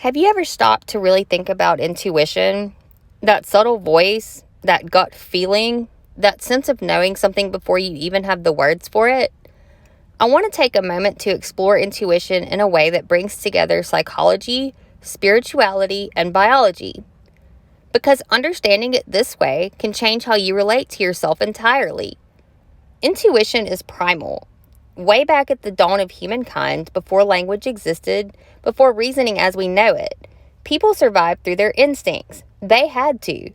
Have you ever stopped to really think about intuition? That subtle voice, that gut feeling, that sense of knowing something before you even have the words for it? I want to take a moment to explore intuition in a way that brings together psychology, spirituality, and biology. Because understanding it this way can change how you relate to yourself entirely. Intuition is primal. Way back at the dawn of humankind, before language existed, before reasoning as we know it, people survived through their instincts. They had to.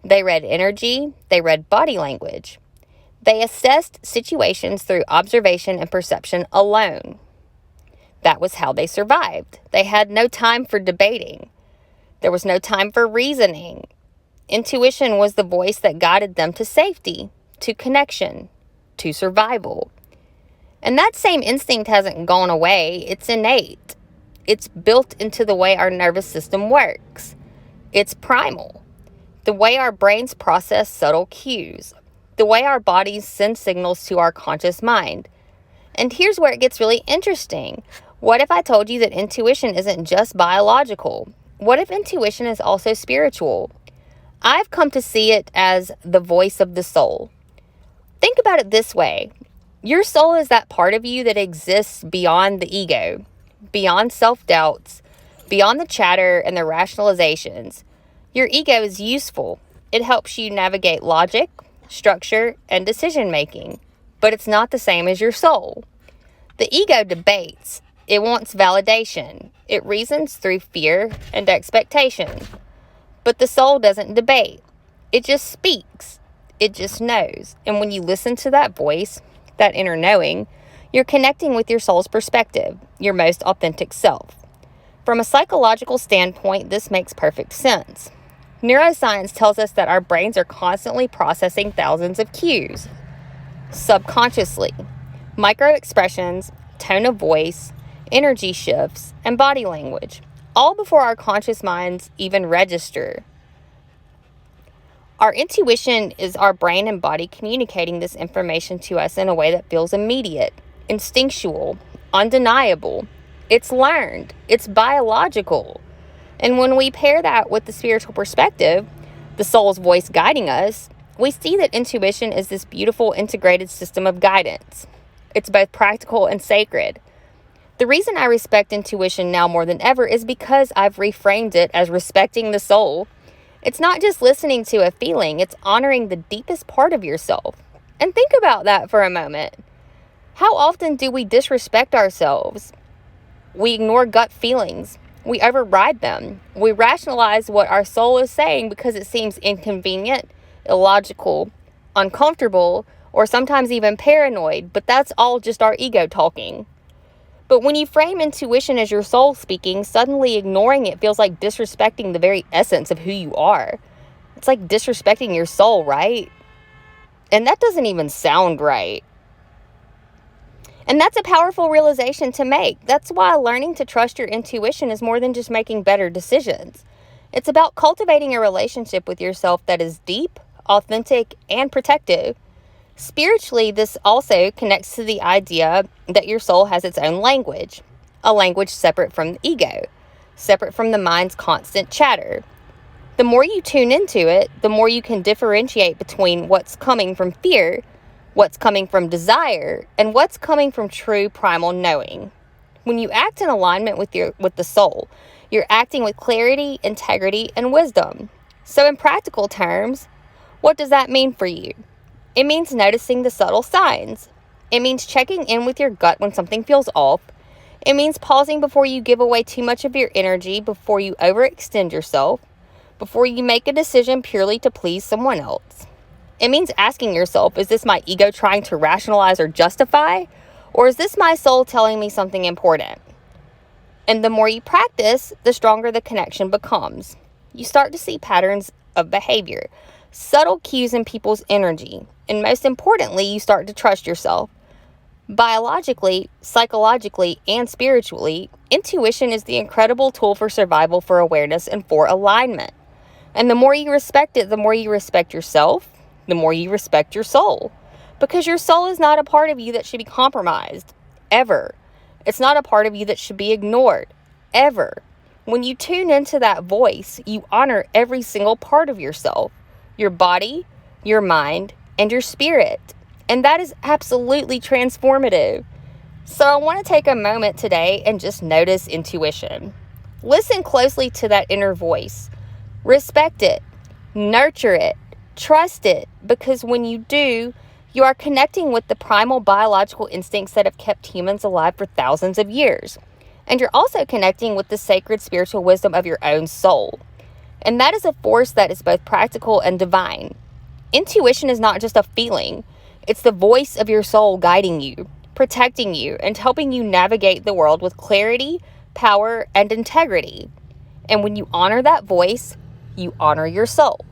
They read energy, they read body language. They assessed situations through observation and perception alone. That was how they survived. They had no time for debating. There was no time for reasoning. Intuition was the voice that guided them to safety, to connection, to survival. And that same instinct hasn't gone away. It's innate. It's built into the way our nervous system works. It's primal. The way our brains process subtle cues. The way our bodies send signals to our conscious mind. And here's where it gets really interesting. What if I told you that intuition isn't just biological? What if intuition is also spiritual? I've come to see it as the voice of the soul. Think about it this way. Your soul is that part of you that exists beyond the ego, beyond self-doubts, beyond the chatter and the rationalizations. Your ego is useful. It helps you navigate logic, structure, and decision-making, but it's not the same as your soul. The ego debates. It wants validation. It reasons through fear and expectation. But the soul doesn't debate. It just speaks. It just knows. And when you listen to that voice, that inner knowing, you're connecting with your soul's perspective, your most authentic self. From a psychological standpoint, this makes perfect sense. Neuroscience tells us that our brains are constantly processing thousands of cues, subconsciously. Micro expressions, tone of voice, energy shifts, and body language, all before our conscious minds even register. Our intuition is our brain and body communicating this information to us in a way that feels immediate, instinctual, undeniable. It's learned. It's biological. And when we pair that with the spiritual perspective, the soul's voice guiding us, we see that intuition is this beautiful integrated system of guidance. It's both practical and sacred. The reason I respect intuition now more than ever is because I've reframed it as respecting the soul. It's not just listening to a feeling, it's honoring the deepest part of yourself. And think about that for a moment. How often do we disrespect ourselves? We ignore gut feelings. We override them. We rationalize what our soul is saying because it seems inconvenient, illogical, uncomfortable, or sometimes even paranoid, but that's all just our ego talking. But when you frame intuition as your soul speaking, suddenly ignoring it feels like disrespecting the very essence of who you are. It's like disrespecting your soul, right? And that doesn't even sound right. And that's a powerful realization to make. That's why learning to trust your intuition is more than just making better decisions. It's about cultivating a relationship with yourself that is deep, authentic, and protective. Spiritually, this also connects to the idea that your soul has its own language, a language separate from the ego, separate from the mind's constant chatter. The more you tune into it, the more you can differentiate between what's coming from fear, what's coming from desire, and what's coming from true primal knowing. When you act in alignment with the soul, you're acting with clarity, integrity, and wisdom. So in practical terms, what does that mean for you? It means noticing the subtle signs. It means checking in with your gut when something feels off. It means pausing before you give away too much of your energy, before you overextend yourself, before you make a decision purely to please someone else. It means asking yourself, is this my ego trying to rationalize or justify? Or is this my soul telling me something important? And the more you practice, the stronger the connection becomes. You start to see patterns of behavior, subtle cues in people's energy, and most importantly, you start to trust yourself. Biologically, psychologically, and spiritually, intuition is the incredible tool for survival, for awareness, and for alignment. And the more you respect it, the more you respect yourself, the more you respect your soul. Because your soul is not a part of you that should be compromised, ever. It's not a part of you that should be ignored, ever. When you tune into that voice, you honor every single part of yourself, your body, your mind, and your spirit. And that is absolutely transformative. So I want to take a moment today and just notice intuition. Listen closely to that inner voice. Respect it. Nurture it. Trust it. Because when you do, you are connecting with the primal biological instincts that have kept humans alive for thousands of years. And you're also connecting with the sacred spiritual wisdom of your own soul. And that is a force that is both practical and divine. Intuition is not just a feeling. It's the voice of your soul guiding you, protecting you, and helping you navigate the world with clarity, power, and integrity. And when you honor that voice, you honor your soul.